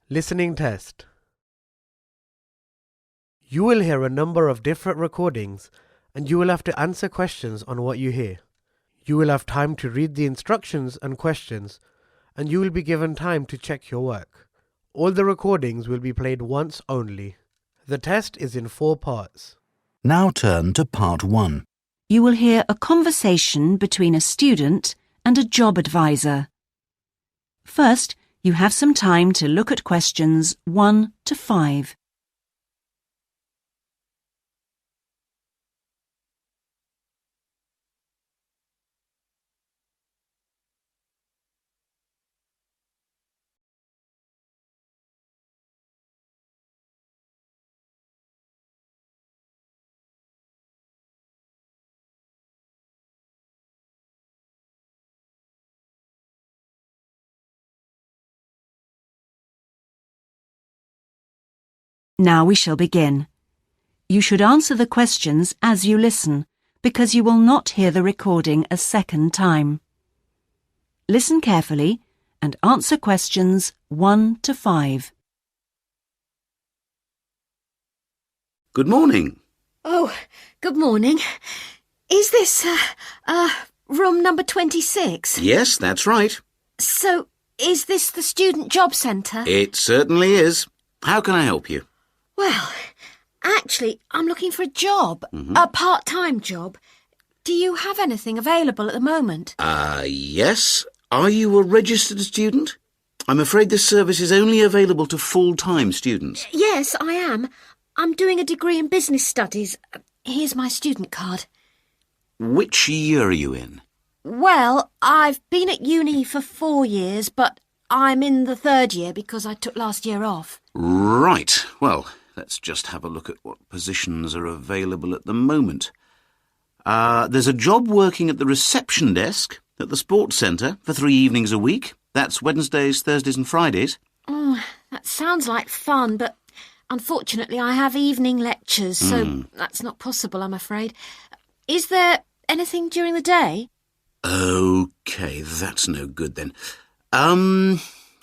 Listening test. You will hear a number of different recordings and you will have to answer questions on what you hear. You will have time to read the instructions and questions and you will be given time to check your work. All the recordings will be played once only. The test is in 4 parts. Now turn to part 1. You will hear a conversation between a student and a job advisor. First, you have some time to look at questions 1 to 5. Now we shall begin. You should answer the questions as you listen, because you will not hear the recording a second time. Listen carefully and answer questions 1 to 5. Good morning. Oh, good morning. Is this, room number 26? Yes, that's right. So, is this the Student Job Centre? It certainly is. How can I help you? Well, actually, I'm looking for a job, a part-time job. Do you have anything available at the moment? Yes. Are you a registered student? I'm afraid this service is only available to full-time students. Yes, I am. I'm doing a degree in business studies. Here's my student card. Which year are you in? Well, I've been at uni for 4 years, but I'm in the 3rd year because I took last year off. Right. Well, let's just have a look at what positions are available at the moment. There's a job working at the reception desk at the sports centre for 3 evenings a week. That's Wednesdays, Thursdays and Fridays. Oh, that sounds like fun, but unfortunately I have evening lectures, so that's not possible, I'm afraid. Is there anything during the day? OK, that's no good then.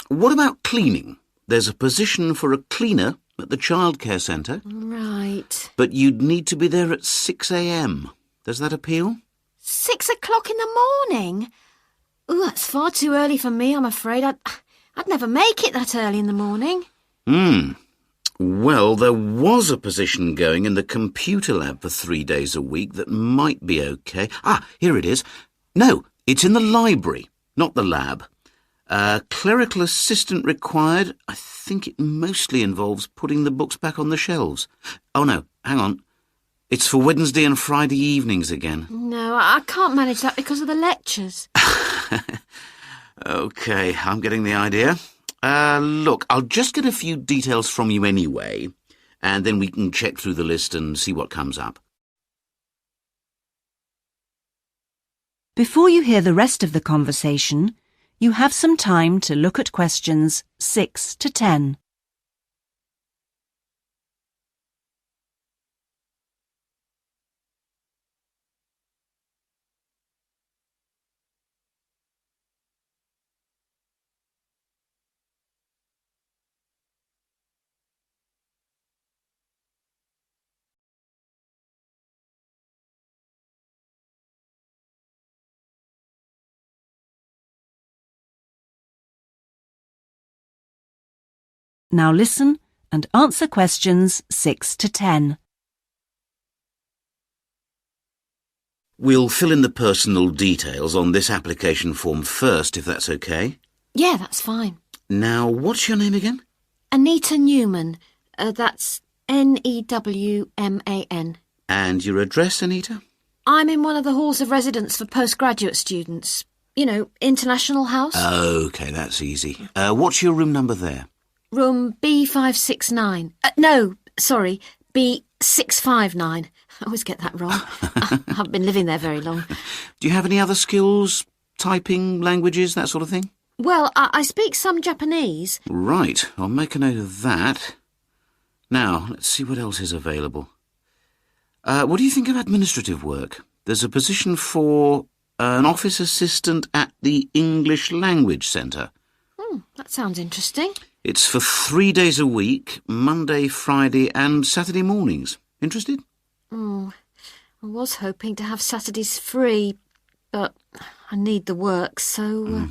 What about cleaning? There's a position for a cleaner at the childcare centre. Right. But you'd need to be there at 6 a.m. Does that appeal? 6 o'clock in the morning? Oh, that's far too early for me, I'm afraid. I'd never make it that early in the morning. Well, there was a position going in the computer lab for 3 days a week that might be OK. Here it is. No, it's in the library, not the lab. Clerical assistant required. I think it mostly involves putting the books back on the shelves. Oh, no, hang on. It's for Wednesday and Friday evenings again. No, I can't manage that because of the lectures. OK, I'm getting the idea. Look, I'll just get a few details from you anyway, and then we can check through the list and see what comes up. Before you hear the rest of the conversation, you have some time to look at questions 6 to 10. Now listen and answer questions 6 to 10. We'll fill in the personal details on this application form first, if that's OK. Yeah, that's fine. Now, what's your name again? Anita Newman. That's Newman. And your address, Anita? I'm in one of the halls of residence for postgraduate students. You know, International House. OK, that's easy. What's your room number there? Room B569. No, sorry, B659. I always get that wrong. I haven't been living there very long. Do you have any other skills? Typing, languages, that sort of thing? Well, I speak some Japanese. Right, I'll make a note of that. Now, let's see what else is available. What do you think of administrative work? There's a position for an office assistant at the English Language Centre. That sounds interesting. It's for 3 days a week, Monday, Friday and Saturday mornings. Interested? Oh, I was hoping to have Saturdays free, but I need the work, so...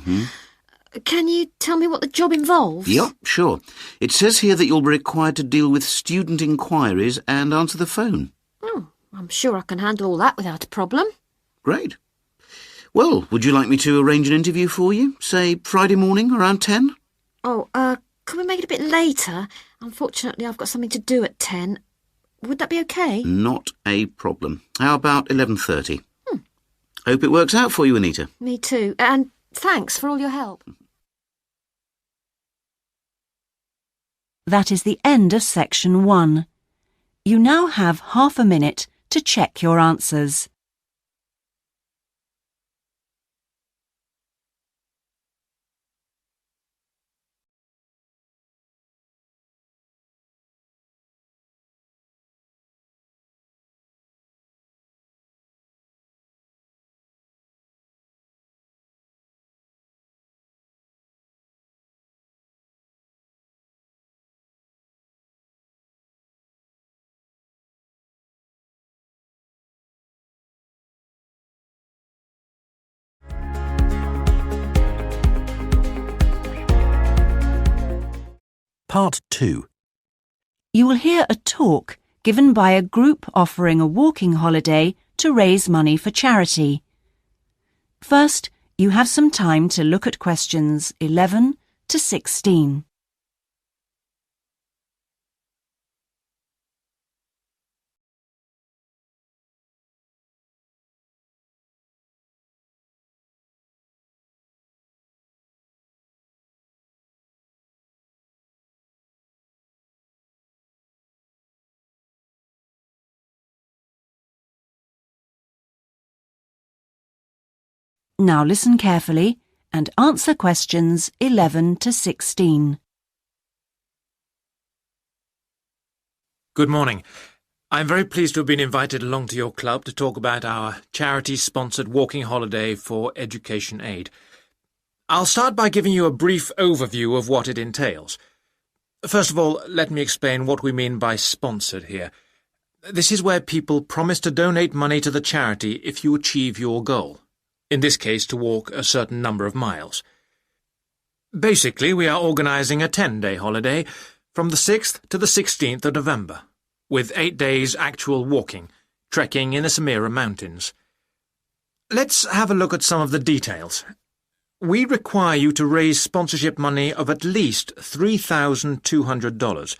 Can you tell me what the job involves? Yep, sure. It says here that you'll be required to deal with student inquiries and answer the phone. Oh, I'm sure I can handle all that without a problem. Great. Well, would you like me to arrange an interview for you? Say Friday morning around 10? Oh, could we make it a bit later? Unfortunately, I've got something to do at 10. Would that be okay? Not a problem. How about 11:30? Hope it works out for you, Anita. Me too. And thanks for all your help. That is the end of section 1. You now have half a minute to check your answers. Part 2. You will hear a talk given by a group offering a walking holiday to raise money for charity. First, you have some time to look at questions 11 to 16. Now listen carefully and answer questions 11 to 16. Good morning. I'm very pleased to have been invited along to your club to talk about our charity-sponsored walking holiday for education aid. I'll start by giving you a brief overview of what it entails. First of all, let me explain what we mean by sponsored here. This is where people promise to donate money to the charity if you achieve your goal. In this case, to walk a certain number of miles. Basically, we are organising a 10-day holiday from the 6th to the 16th of November, with 8 days actual walking, trekking in the Samira Mountains. Let's have a look at some of the details. We require you to raise sponsorship money of at least $3,200,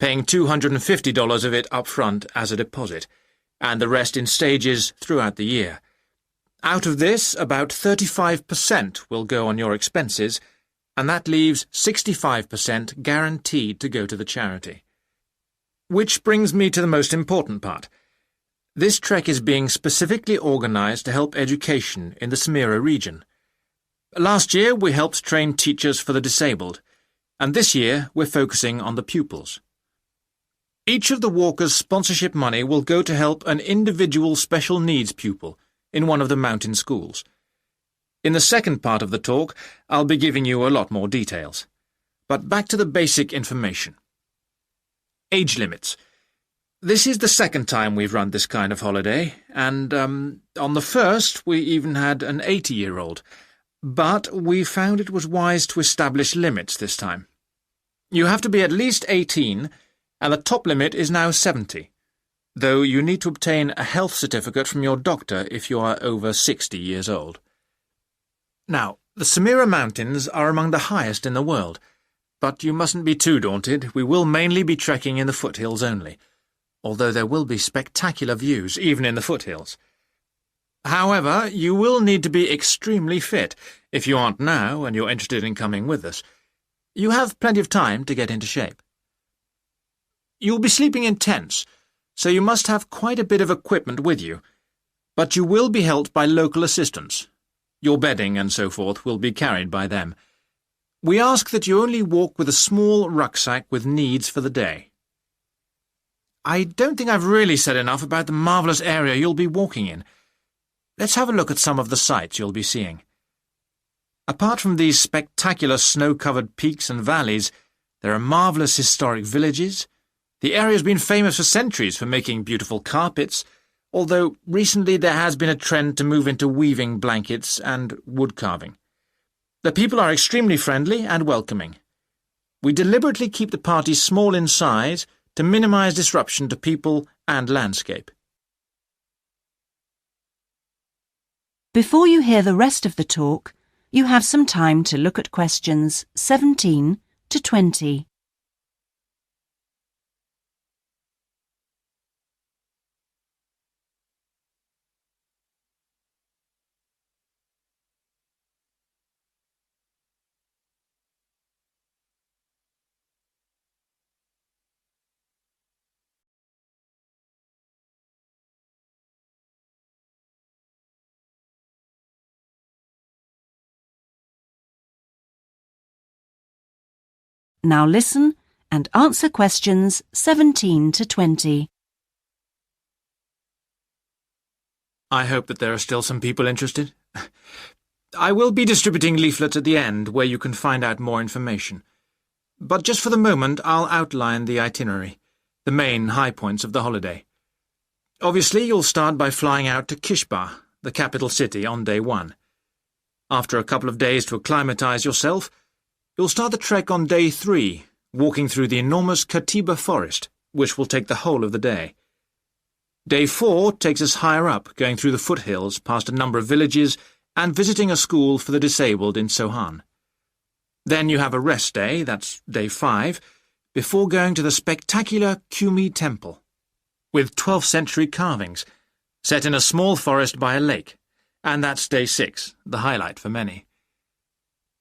paying $250 of it up front as a deposit, and the rest in stages throughout the year. Out of this, about 35% will go on your expenses, and that leaves 65% guaranteed to go to the charity. Which brings me to the most important part. This trek is being specifically organised to help education in the Samira region. Last year, we helped train teachers for the disabled, and this year we're focusing on the pupils. Each of the walkers' sponsorship money will go to help an individual special needs pupil in one of the mountain schools. In the second part of the talk, I'll be giving you a lot more details. But back to the basic information. Age limits. This is the second time we've run this kind of holiday, and on the first we even had an 80-year-old. But we found it was wise to establish limits this time. You have to be at least 18, and the top limit is now 70. Though you need to obtain a health certificate from your doctor if you are over 60 years old. Now, the Samira Mountains are among the highest in the world, but you mustn't be too daunted. We will mainly be trekking in the foothills only, although there will be spectacular views even in the foothills. However, you will need to be extremely fit if you aren't now and you're interested in coming with us. You have plenty of time to get into shape. You'll be sleeping in tents, so you must have quite a bit of equipment with you, but you will be helped by local assistants. Your bedding and so forth will be carried by them. We ask that you only walk with a small rucksack with needs for the day. I don't think I've really said enough about the marvellous area you'll be walking in. Let's have a look at some of the sights you'll be seeing. Apart from these spectacular snow-covered peaks and valleys, There are marvellous historic villages. The area has been famous for centuries for making beautiful carpets, although recently there has been a trend to move into weaving blankets and wood carving. The people are extremely friendly and welcoming. We deliberately keep the party small in size to minimise disruption to people and landscape. Before you hear the rest of the talk, you have some time to look at questions 17 to 20. Now listen and answer questions 17 to 20. I hope that there are still some people interested. I will be distributing leaflets at the end where you can find out more information. But just for the moment, I'll outline the itinerary, the main high points of the holiday. Obviously, you'll start by flying out to Kishbar, the capital city, on day 1. After a couple of days to acclimatise yourself, you'll start the trek on day 3, walking through the enormous Katiba forest, which will take the whole of the day. Day 4 takes us higher up, going through the foothills, past a number of villages, and visiting a school for the disabled in Sohan. Then you have a rest day, that's day 5, before going to the spectacular Kumi Temple, with 12th century carvings, set in a small forest by a lake, and that's day 6, the highlight for many.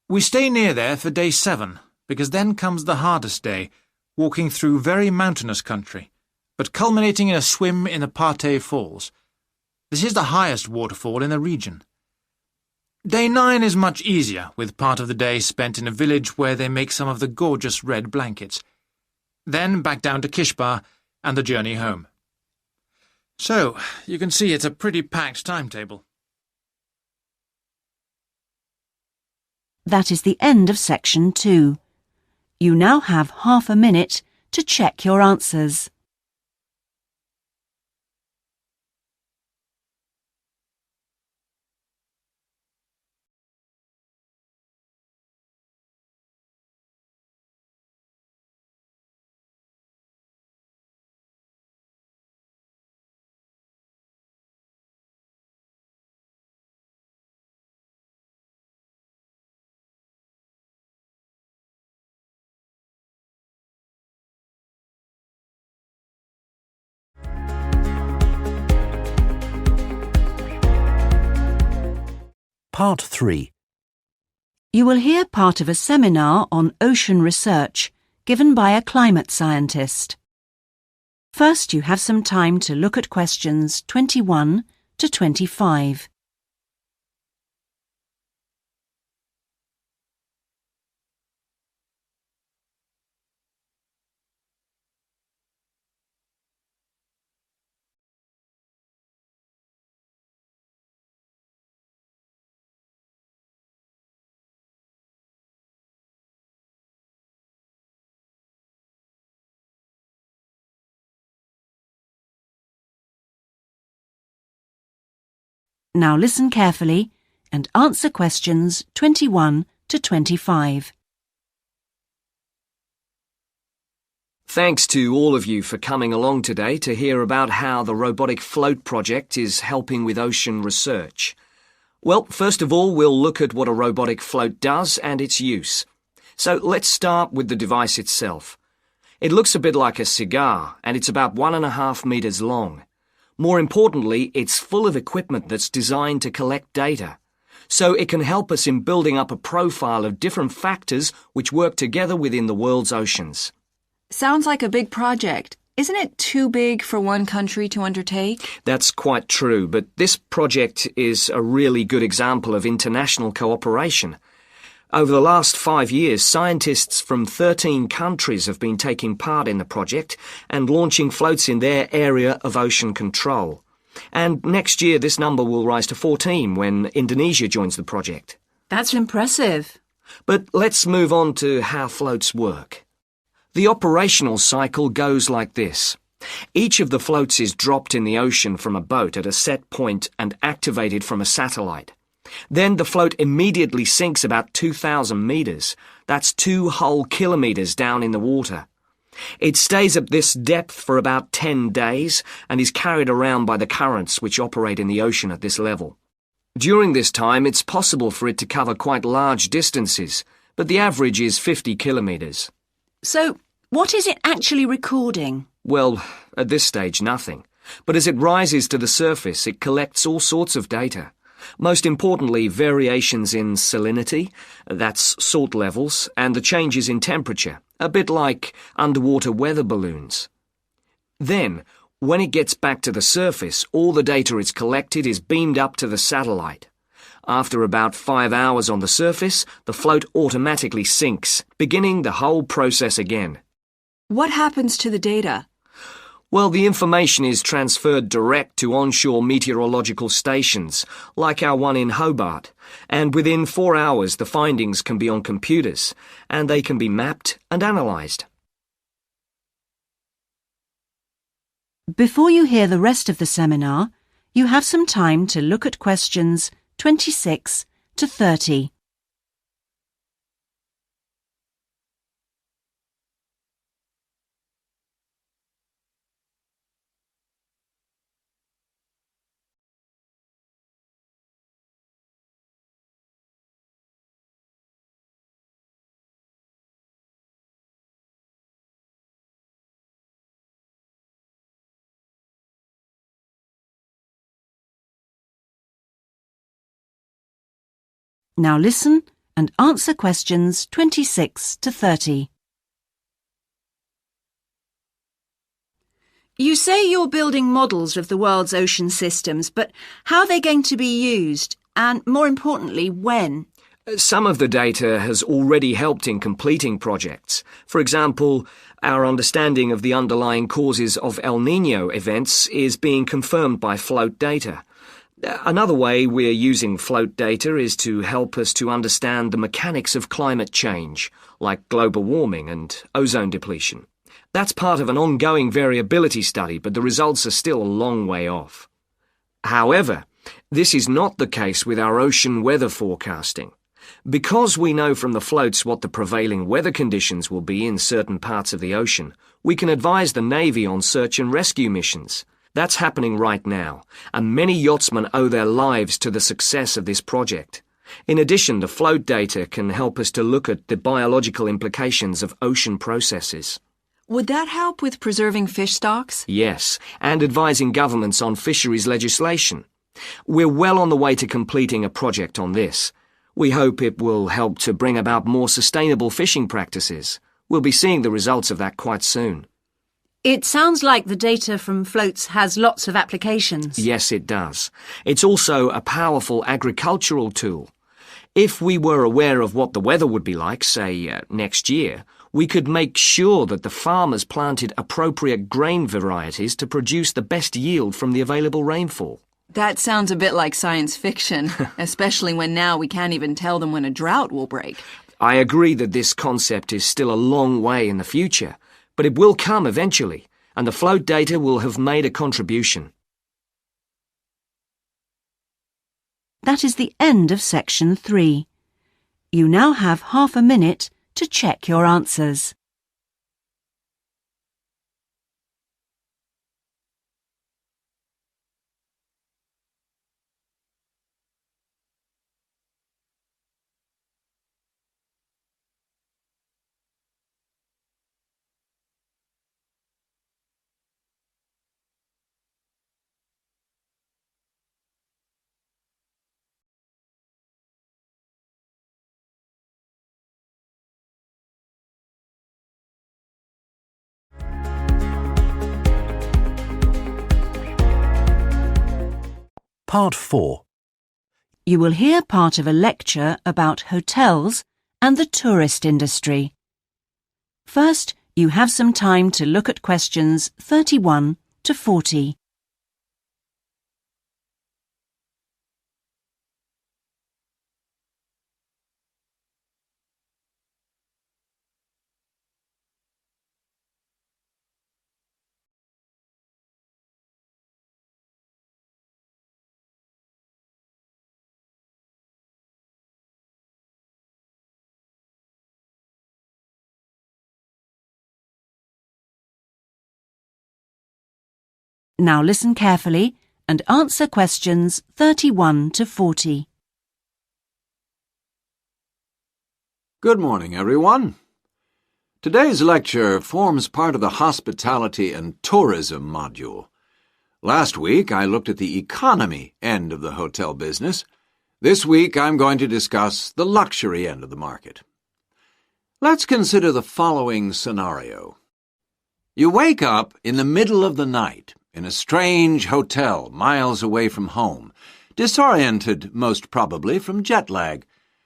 We stay near there for day 7, because then comes the hardest day, walking through very mountainous country, but culminating in a swim in the Pate Falls. This is the highest waterfall in the region. Day 9 is much easier, with part of the day spent in a village where they make some of the gorgeous red blankets. Then back down to Kishbar and the journey home. So, you can see it's a pretty packed timetable. That is the end of section 2. You now have half a minute to check your answers. Part 3. You will hear part of a seminar on ocean research given by a climate scientist. First, you have some time to look at questions 21 to 25. Now listen carefully and answer questions 21 to 25. Thanks to all of you for coming along today to hear about how the Robotic Float project is helping with ocean research. Well, first of all, we'll look at what a robotic float does and its use. So let's start with the device itself. It looks a bit like a cigar, and it's about 1.5 meters long. More importantly, it's full of equipment that's designed to collect data. So it can help us in building up a profile of different factors which work together within the world's oceans. Sounds like a big project. Isn't it too big for one country to undertake? That's quite true, but this project is a really good example of international cooperation. Over the last 5 years, scientists from 13 countries have been taking part in the project and launching floats in their area of ocean control. And next year, this number will rise to 14 when Indonesia joins the project. That's impressive. But let's move on to how floats work. The operational cycle goes like this. Each of the floats is dropped in the ocean from a boat at a set point and activated from a satellite. Then the float immediately sinks about 2,000 meters. That's 2 whole kilometers down in the water. It stays at this depth for about 10 days and is carried around by the currents which operate in the ocean at this level. During this time, it's possible for it to cover quite large distances, but the average is 50 kilometers. So, what is it actually recording? Well, at this stage, nothing. But as it rises to the surface, it collects all sorts of data. Most importantly, variations in salinity, that's salt levels, and the changes in temperature, a bit like underwater weather balloons. Then, when it gets back to the surface, all the data it's collected is beamed up to the satellite. After about 5 hours on the surface, the float automatically sinks, beginning the whole process again. What happens to the data? Well, the information is transferred direct to onshore meteorological stations, like our one in Hobart, and within 4 hours the findings can be on computers, and they can be mapped and analysed. Before you hear the rest of the seminar, you have some time to look at questions 26 to 30. Now listen and answer questions 26 to 30. You say you're building models of the world's ocean systems, but how are they going to be used? And more importantly, when? Some of the data has already helped in completing projects. For example, our understanding of the underlying causes of El Niño events is being confirmed by float data. Another way we're using float data is to help us to understand the mechanics of climate change, like global warming and ozone depletion. That's part of an ongoing variability study, but the results are still a long way off. However, this is not the case with our ocean weather forecasting. Because we know from the floats what the prevailing weather conditions will be in certain parts of the ocean, we can advise the Navy on search and rescue missions. That's happening right now, and many yachtsmen owe their lives to the success of this project. In addition, the float data can help us to look at the biological implications of ocean processes. Would that help with preserving fish stocks? Yes, and advising governments on fisheries legislation. We're well on the way to completing a project on this. We hope it will help to bring about more sustainable fishing practices. We'll be seeing the results of that quite soon. It sounds like the data from floats has lots of applications. Yes, it does. It's also a powerful agricultural tool. If we were aware of what the weather would be like, say, next year, we could make sure that the farmers planted appropriate grain varieties to produce the best yield from the available rainfall. That sounds a bit like science fiction, especially when now we can't even tell them when a drought will break. I agree that this concept is still a long way in the future, but it will come eventually, and the float data will have made a contribution. That is the end of section 3. You now have half a minute to check your answers. Part 4. You will hear part of a lecture about hotels and the tourist industry. First, you have some time to look at questions 31 to 40. Now listen carefully and answer questions 31 to 40. Good morning, everyone. Today's lecture forms part of the Hospitality and Tourism module. Last week, I looked at the economy end of the hotel business. This week, I'm going to discuss the luxury end of the market. Let's consider the following scenario. You wake up in the middle of the night in a strange hotel miles away from home, disoriented most probably from jet lag,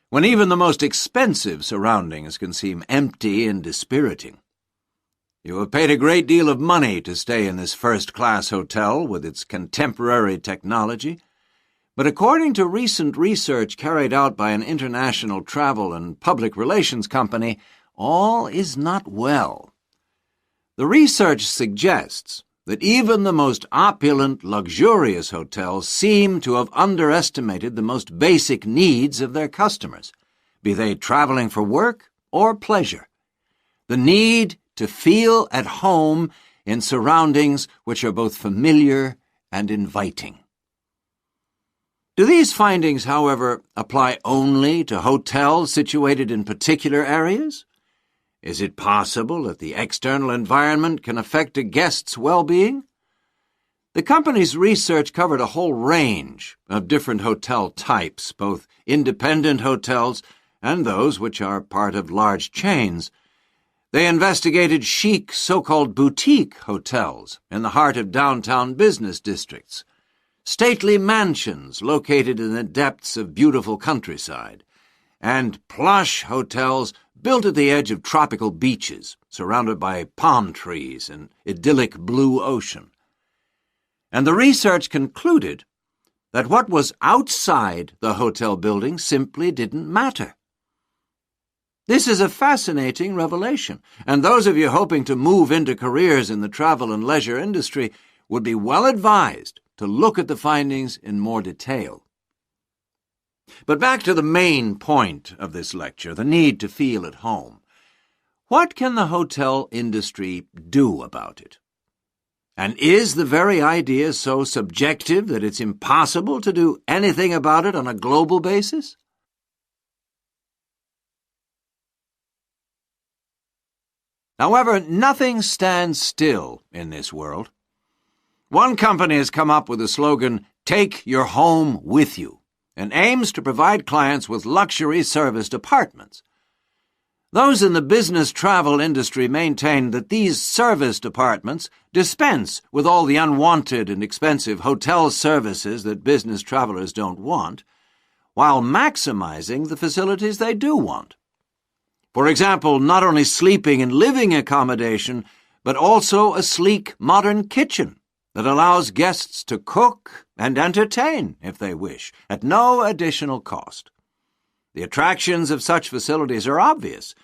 when even the most expensive surroundings can seem empty and dispiriting. You have paid a great deal of money to stay in this first-class hotel with its contemporary technology, but according to recent research carried out by an international travel and public relations company, all is not well. The research suggests that even the most opulent, luxurious hotels seem to have underestimated the most basic needs of their customers, be they traveling for work or pleasure. The need to feel at home in surroundings which are both familiar and inviting. Do these findings, however, apply only to hotels situated in particular areas? Is it possible that the external environment can affect a guest's well-being? The company's research covered a whole range of different hotel types, both independent hotels and those which are part of large chains. They investigated chic so-called boutique hotels in the heart of downtown business districts, stately mansions located in the depths of beautiful countryside, and plush hotels built at the edge of tropical beaches, surrounded by palm trees and idyllic blue ocean. And the research concluded that what was outside the hotel building simply didn't matter. This is a fascinating revelation, and those of you hoping to move into careers in the travel and leisure industry would be well advised to look at the findings in more detail. But back to the main point of this lecture, the need to feel at home. What can the hotel industry do about it? And is the very idea so subjective that it's impossible to do anything about it on a global basis? However, nothing stands still in this world. One company has come up with the slogan, "Take your home with you," and aims to provide clients with luxury serviced apartments. Those in the business travel industry maintain that these serviced apartments dispense with all the unwanted and expensive hotel services that business travelers don't want, while maximizing the facilities they do want. For example, not only sleeping and living accommodation, but also a sleek modern kitchen that allows guests to cook and entertain, if they wish, at no additional cost. The attractions of such facilities are obvious,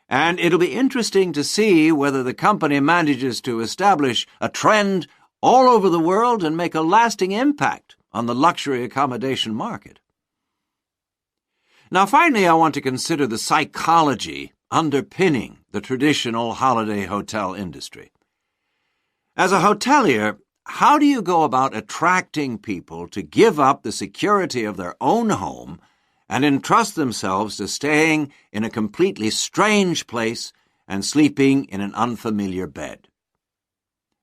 and it'll be interesting to see whether the company manages to establish a trend all over the world and make a lasting impact on the luxury accommodation market. Now, finally, I want to consider the psychology underpinning the traditional holiday hotel industry. As a hotelier, how do you go about attracting people to give up the security of their own home and entrust themselves to staying in a completely strange place and sleeping in an unfamiliar bed?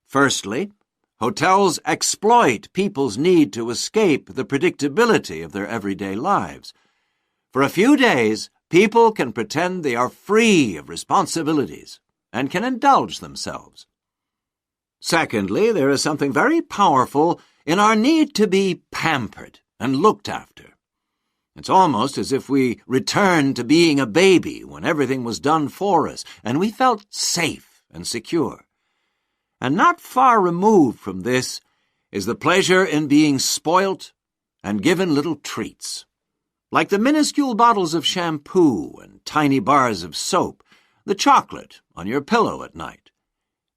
Firstly, hotels exploit people's need to escape the predictability of their everyday lives. For a few days, people can pretend they are free of responsibilities and can indulge themselves. Secondly, there is something very powerful in our need to be pampered and looked after. It's almost as if we returned to being a baby when everything was done for us and we felt safe and secure. And not far removed from this is the pleasure in being spoilt and given little treats, like the minuscule bottles of shampoo and tiny bars of soap, the chocolate on your pillow at night.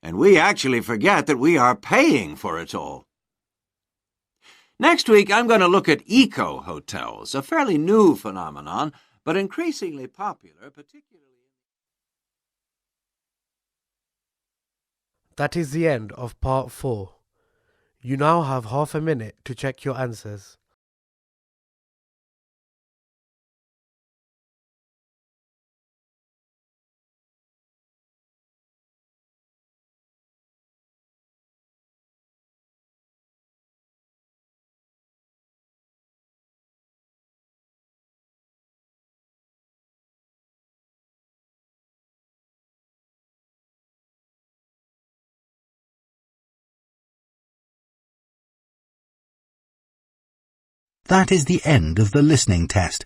And we actually forget that we are paying for it all. Next week, I'm going to look at eco-hotels, a fairly new phenomenon, but increasingly popular, particularly... That is the end of part 4. You now have half a minute to check your answers. That is the end of the listening test.